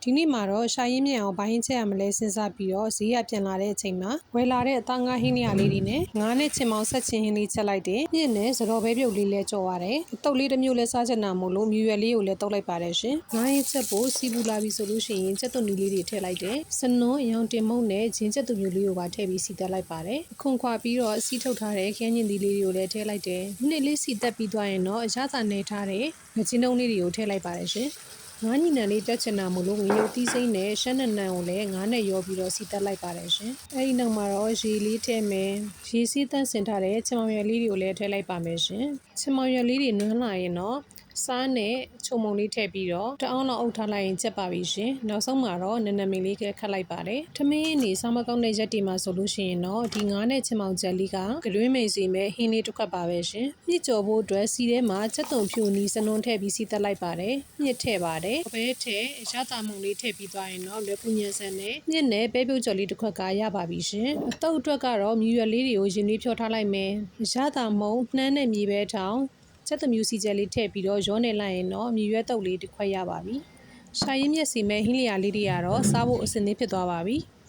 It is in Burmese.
ဒီနေ့မှာတော့ရှာရင်းမြအောင်ဘိုင်းချက်ရမလဲစဉ်းစားပြီးတော့ဈေးရပြန်လာတဲ့အချိန်မှာဝယ်လာတဲ့အသားငါးဟင်းလေးလေးနဲ့ငါးနဲ့ချင်မောင်ဆက်ချင်းဟင်းလေးချက်လိုက်တယ်။ညစ်နဲ့စတော်ဘဲပြုတ်လေးလဲကြော်ရတယ်။အတုပ်လေးတစ်မျိုးလဲစားချင်တာမို့လို့မြူရွယ်လေးကိုလည်းတုပ်လိုက်ပါတယ်ရှင်။ငါးဟင်းချက်ဖို့စီပူလာပြီဆိုလို့ရှိရင်ချက်သွန်နီလေးတွေထည့်လိုက်တယ်။စနွန်းရောင်တင်မုန့်နဲ့ဂျင်းချက်သွမျိုးလေးကိုပါထည့်ပြီးစီတက်လိုက်ပါတယ်။အခွန်ခွာပြီးတော့စီထုတ်ထားတဲ့ခရမ်းညင်သီးလေးတွေကိုလည်းထည့်လိုက်တယ်။မိနစ်လေးစီတက်ပြီးသွားရင်တော့အရသာနေထားတဲ့ငကျင်းတုံးလေးတွေကိုထည့်လိုက်ပါတယ်ရှင်။ငါးညီနံလေးတက်ချင်တာမို့လို့ငရုတ်သီးစိမ့်နဲ့ရှမ်းနံကိုလည်းငါးနဲ့ရောပြီးတော့စီတက်လိုက်ပါတယ်ရှင်။အဲဒီနောက်မှာတော့ရေလေးထည့်မယ်။ရေစီးသန့်စင်ထားတဲ့ချင်မောင်ရွက်လေးတွေကိုလည်းထည့်လိုက်ပါမယ်ရှင်။ချင်မောင်ရွက်လေးတွေနွမ်းလာရင်တော့စားနဲ့ချုံမုံလေးထည့်ပြီးတော့တအောင်လောက်အုပ်ထားလိုက်ရင်ချက်ပါပြီရှင်။နောက်ဆုံးမှာတော့နနမင်လေးခတ်လိုက်ပါတယ်။ထမင်းနေစားမကောင်းတဲ့ရက်တွေမှာဆိုလို့ရှိရင်တော့ဒီငါးနဲ့ချင်မောင်ချက်လေးကကလွင်းမိန်စီမဲ့ဟင်းလေးတစ်ခွက်ပါပဲရှင်။မြစ်ကြော်ဖို့အတွက်စီထဲမှာချက်သွန်ဖြူနီစနွန်းထည့်ပြီးစီတက်လိုက်ပါတယ်။မြစ်ထည့်ပါတယ်။ဘဲထည့်ရတာမုံလေးထည့်ပြီးသွားရင်တော့လွယ်ပူညံဆန်နဲ့မြစ်နဲ့ပဲပြုတ်ကြော်လေးတစ်ခွက်ကရပါပြီရှင်။အတုပ်အတွက်ကတော့မြူရွက်လေးတွေကိုရင်လေးဖြောထားလိုက်မယ်။ရတာမုံနှမ်းနဲ့မြေပဲထောင်ချက်သမျိုးစီချက်လေးထည့်ပြီးတော့ရောနေလိုက်ရင်တော့မြူရွက်တုပ်လေးတစ်ခွက်ရပါပြီ။ရှာရင်းမြက်စီမဲ့ဟင်းလျာလေးတွေကတော့စားဖို့အစင်သင့်ဖြစ်သွားပါပြီ။